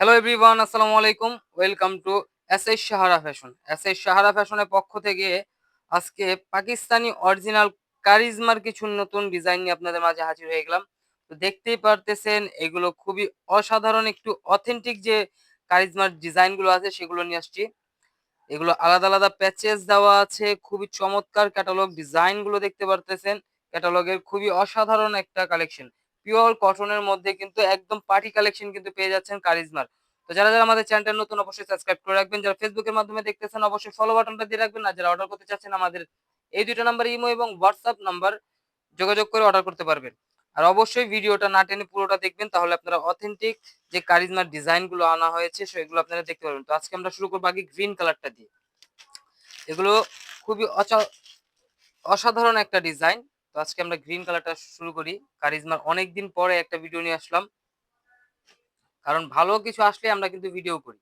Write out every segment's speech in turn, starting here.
Hello everyone, আসসালামু আলাইকুম। Welcome to SS Sahara fashion. SS Sahara ফ্যাশনের পক্ষ থেকে আজকে পাকিস্তানি অরিজিনাল কারিজমার কিছু নতুন ডিজাইন নিয়ে আপনাদের মাঝে হাজির হয়ে গেলাম। তো দেখতেই পারতেছেন এগুলো খুবই অসাধারণ, একটু অথেন্টিক যে কারিজমার ডিজাইনগুলো আছে সেগুলো নিয়ে আসছি। এগুলো আলাদা আলাদা প্যাচেস দেওয়া আছে, খুবই চমৎকার ক্যাটালগ ডিজাইনগুলো দেখতে পারতেছেন। ক্যাটালগের খুবই অসাধারণ একটা কালেকশন, পিওর কটনের মধ্যে কিন্তু একদম পার্টি কালেকশন কিন্তু পেয়ে যাচ্ছেন কারিজমার। তো যারা যারা আমাদের চ্যানেলটা নতুন অবশ্যই সাবস্ক্রাইব করে রাখবেন, যারা ফেসবুকের মাধ্যমে দেখতেছেন অবশ্যই ফলো বাটনটা দিয়ে রাখবেন, আর যারা অর্ডার করতে চাচ্ছেন আমাদের এই দুইটা নাম্বার, ইমো এবং হোয়াটসঅ্যাপ নাম্বার, যোগাযোগ করে অর্ডার করতে পারবেন। আর অবশ্যই ভিডিওটা না টেনে পুরোটা দেখবেন, তাহলে আপনারা অথেন্টিক যে কারিজমার ডিজাইনগুলো আনা হয়েছে সেগুলো আপনারা দেখতে পারবেন। তো আজকে আমরা শুরু করবো আগে গ্রিন কালারটা দিয়ে। এগুলো খুবই অসাধারণ একটা ডিজাইন। তো আজকে আমরা গ্রিন কালারটা শুরু করি। কারিজমার অনেকদিন পরে একটা ভিডিও নিয়ে আসলাম, কারণ ভালো কিছু আসলে আমরা কিন্তু ভিডিও করি।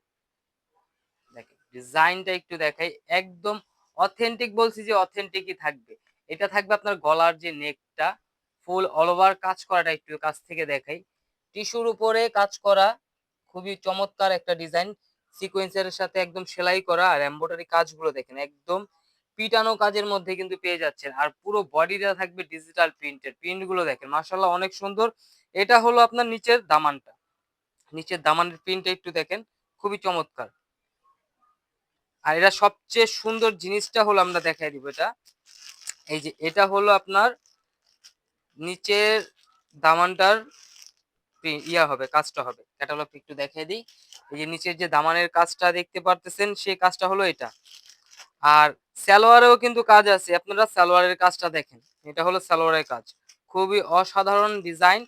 দেখেন ডিজাইনটা একটু দেখাই, একদম অথেন্টিক, বলছি যে অথেন্টিকই থাকবে। এটা থাকবে আপনার গলার যে নেকটা, ফুল অল ওভার কাজ করাটা একটু কাছ থেকে দেখাই। টিস্যুর উপরে কাজ করা, খুবই চমৎকার একটা ডিজাইন। সিকোয়েন্সের সাথে একদম সেলাই করা, আর এমব্রয়ডারি কাজগুলো দেখেন একদম পিটানো কাজের মধ্যে কিন্তু পেয়ে যাচ্ছেন। আর পুরো বডিটা থাকবে ডিজিটাল প্রিন্টের, প্রিন্ট গুলো দেখেন মাশাআল্লাহ অনেক সুন্দর। এটা হলো আপনার নিচের দামানটা, নিচের দামানের প্রিন্টটা একটু দেখেন, খুবই চমৎকার। আর এটা সবচেয়ে সুন্দর জিনিসটা হলো, আমরা দেখাই দিব এটা, এই যে এটা হলো আপনার নিচের দামানটার ইয়া হবে, কাজটা হবে। ক্যাটালগ একটু দেখাই দিই। এই যে নিচের যে দামানের কাজটা দেখতে পারতেছেন, সেই কাজটা হলো এটা। আর সালোয়ারেও কিন্তু কাজ আছে, আপনারা সালোয়ারের কাজটা দেখেন, এটা হলো সালোয়ারের কাজ, খুবই অসাধারণ ডিজাইন।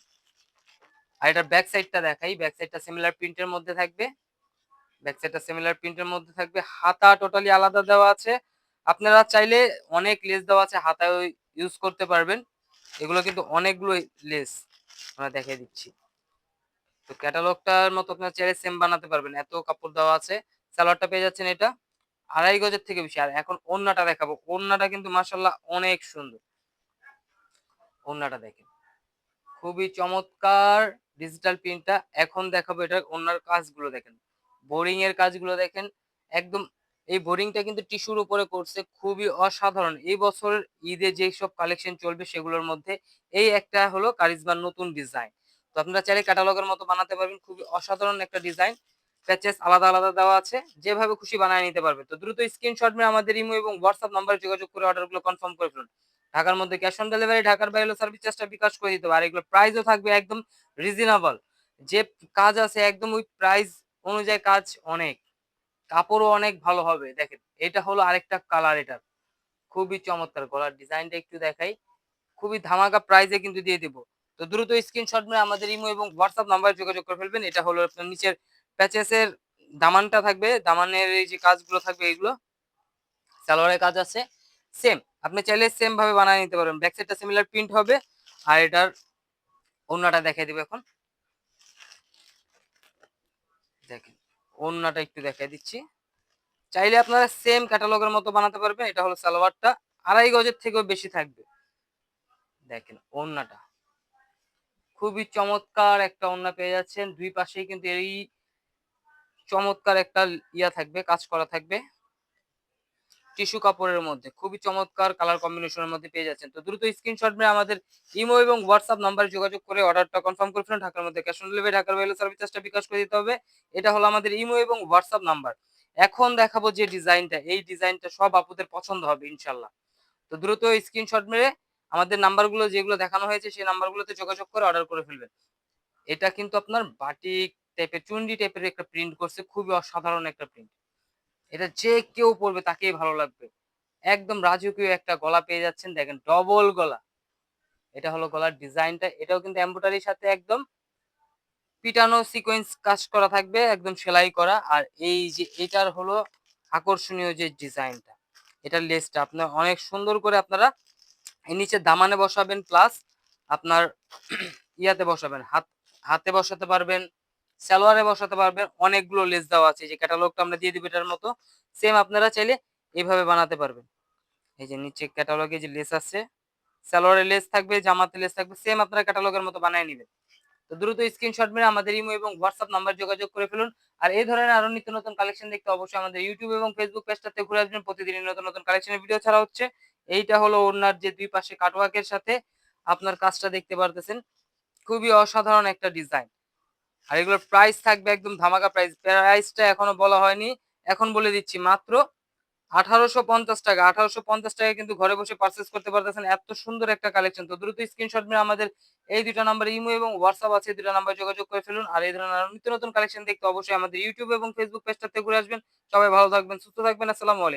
আর এটার ব্যাক সাইডটা দেখাই, ব্যাক সাইডটা সিমিলার প্রিন্টের মধ্যে থাকবে। ব্যাক সাইডটা সিমিলার প্রিন্টের মধ্যে থাকবে, হাতা টোটালি আলাদা দেওয়া আছে। আপনারা চাইলে অনেক লেস দেওয়া আছে, হাতায় ইউজ করতে পারবেন। এগুলো কিন্তু অনেকগুলো লেস আমরা দেখিয়ে দিচ্ছি। তো ক্যাটালগটার মতো আপনারা চাইলে সেম বানাতে পারবেন, এত কাপড় দেওয়া আছে। সালোয়ারটা পেয়ে যাচ্ছেন এটা 2.5 গজের থেকে বেশি। আর এখন ওড়নাটা দেখাবো, ওড়নাটা কিন্তু মাশাআল্লাহ অনেক সুন্দর। ওড়নাটা দেখেন খুবই চমৎকার, ডিজিটাল প্রিন্টটা। এখন দেখাবো এটার ওড়নার কাজগুলো দেখেন, বোরিং এর কাজগুলো দেখেন একদম। এই বোরিংটা কিন্তু টিস্যুর উপরে করছে, খুবই অসাধারণ। এই বছরের ঈদে যেই সব কালেকশন চলবে সেগুলোর মধ্যে এই একটা হলো কারিজমার নতুন ডিজাইন। তো আপনারা চাইলে ক্যাটালগের মতো বানাতে পারবেন, খুবই অসাধারণ একটা ডিজাইন। প্যাচেস আলাদা আলাদা দেওয়া আছে, যেভাবে খুশি বানিয়ে নিতে পারবে। তো দ্রুত স্ক্রিনশট নিয়ে আমাদের ইমো এবং হোয়াটসঅ্যাপ নাম্বারে যোগাযোগ করে অর্ডারগুলো কনফার্ম করে ফেলুন। ঢাকার মধ্যে ক্যাশ অন ডেলিভারি, ঢাকার বাইরে হলে সার্ভিস চার্জটা বিকাশ করে দিতে হবে। আর এগুলো প্রাইসও থাকবে একদম রিজনেবল। যে কাজ আছে একদম ওই প্রাইস অনুযায়ী কাজ, অনেক কাপড়ও অনেক ভালো হবে। দেখেন এটা হলো আরেকটা কালার, এটা খুবই চমৎকার। গলার ডিজাইনটা একটু দেখাই, খুবই ধামাকা প্রাইসে কিন্তু দিয়ে দিব। তো দ্রুত স্ক্রিনশট নিয়ে আমাদের ইমো এবং হোয়াটসঅ্যাপ নাম্বারে যোগাযোগ করে ফেলবেন। এটা হলো আপনার নিচের প্যাচেসের দামানটা থাকবে, দামানের এই যে কাজগুলো থাকবে এগুলো সালোয়ারের কাজ আছে সেম। আপনি চাইলে সেম ভাবে বানিয়ে নিতে পারবেন, ব্যাক সাইডটা সিমিলার প্রিন্ট হবে। আর এটার ওড়নাটা দেখাই দিব এখন, দেখেন ওড়নাটা একটু দেখাই দিচ্ছি। চাইলে আপনারা সেম ক্যাটালগের মতো বানাতে পারবেন। এটা হলো সালোয়ারটা, 2.5 গজের থেকেও বেশি থাকবে। দেখেন ওড়নাটা খুবই চমৎকার একটা ওড়না পেয়ে যাচ্ছেন, দুই পাশেই কিন্তু এই চমৎকার একটা ইয়া থাকবে, কাজ করা থাকবে টিস্যু কাপড়ের মধ্যে, খুবই চমৎকার কালার কম্বিনেশনের মধ্যে পেয়ে যাচ্ছেন। তো দ্রুত স্ক্রিনশট নিয়ে আমাদের ইমো এবং হোয়াটসঅ্যাপ নাম্বারে যোগাযোগ করে অর্ডারটা কনফার্ম করে ফেলুন। ঢাকার মধ্যে ক্যাশ অন ডেলিভারি, ঢাকার বাইরে সার্ভিস চার্জটা বিকাশ করে দিতে হবে। এটা হলো আমাদের ইমো এবং হোয়াটসঅ্যাপ নাম্বার। এখন দেখাবো যে ডিজাইনটা, এই ডিজাইনটা সব আপুদের পছন্দ হবে ইনশাল্লাহ। তো দ্রুত স্ক্রিনশট মেরে আমাদের নাম্বারগুলো যেগুলো দেখানো হয়েছে সেই নাম্বারগুলোতে যোগাযোগ করে অর্ডার করে ফেলবেন। এটা কিন্তু আপনার বাটিক টাইপের, চুন্ডি টাইপের একটা প্রিন্ট করছে, খুবই অসাধারণ একটা প্রিন্ট। এটা যে কেউ পড়বে তাকেই ভালো লাগবে। একদম রাজকীয় একটা গলা পেয়ে যাচ্ছেন, দেখেন ডবল গলা। এটা হলো গলার ডিজাইনটা, এটাও কিন্তু এমব্রয়ডারির সাথে একদম পিটানো সিকোয়েন্স কাজ করা থাকবে, একদম সেলাই করা। আর এই যে এটার হলো আকর্ষণীয় যে ডিজাইনটা, এটার লেসটা আপনার অনেক সুন্দর করে আপনারা এই নিচে দামানে বসাবেন, প্লাস আপনার ইয়াতে বসাবেন, হাতে বসাতে পারবেন, সালোয়ারে বসাতে পারবেন। অনেকগুলো লেস দেওয়া আছে, এই যে ক্যাটালগটা আমরা দিয়ে দিব এটার মতো সেম, আপনারা চাইলে এইভাবে বানাতে পারবেন। এই যে নিচে ক্যাটালগে যে লেস আছে, সালোয়ারে লেস থাকবে, জামাতে লেস থাকবে, সেম আপনারা ক্যাটালগের মতো বানিয়ে নেবেন। তো দ্রুত স্ক্রিনশট মেরে আমাদের ইমো এবং হোয়াটসঅ্যাপ নাম্বার যোগাযোগ করে ফেলুন। আর এই ধরনের আরো নিত্য নতুন কালেকশন দেখতে অবশ্যই আমাদের ইউটিউব এবং ফেসবুক পেজটাতে ঘুরে আসবেন। প্রতিদিনই নতুন নতুন কালেকশনের ভিডিও ছাড়া হচ্ছে। এইটা হলো ওড়নার যে ২ পাশে কাটওয়ার্কের সাথে আপনার কাজটা দেখতে পারতেছেন। খুবই অসাধারণ একটা ডিজাইন। আর এগুলোর প্রাইস থাকবে একদম ধামাকা প্রাইস। প্রাইসটা এখনো বলা হয়নি। এখন বলে দিচ্ছি মাত্র ৳১৮৫০ ৳১৮৫০ কিন্তু ঘরে বসে পারচেজ করতে পারতেছেন। এত সুন্দর একটা কালেকশন। তো দ্রুত স্ক্রিনশট মেরে আমাদের এই ২ টা নাম্বারে ইমো এবং হোয়াটসঅ্যাপ আছে। ২ টা নাম্বারে যোগাযোগ করে ফেলুন। আর এই ধরনের আরো নিত্য নতুন কালেকশন দেখতে অবশ্যই আমাদের ইউটিউব এবং ফেসবুক পেজটাতে ঘুরে আসবেন। সবাই ভালো থাকবেন, সুস্থ থাকবেন। আসসালামু আলাইকুম।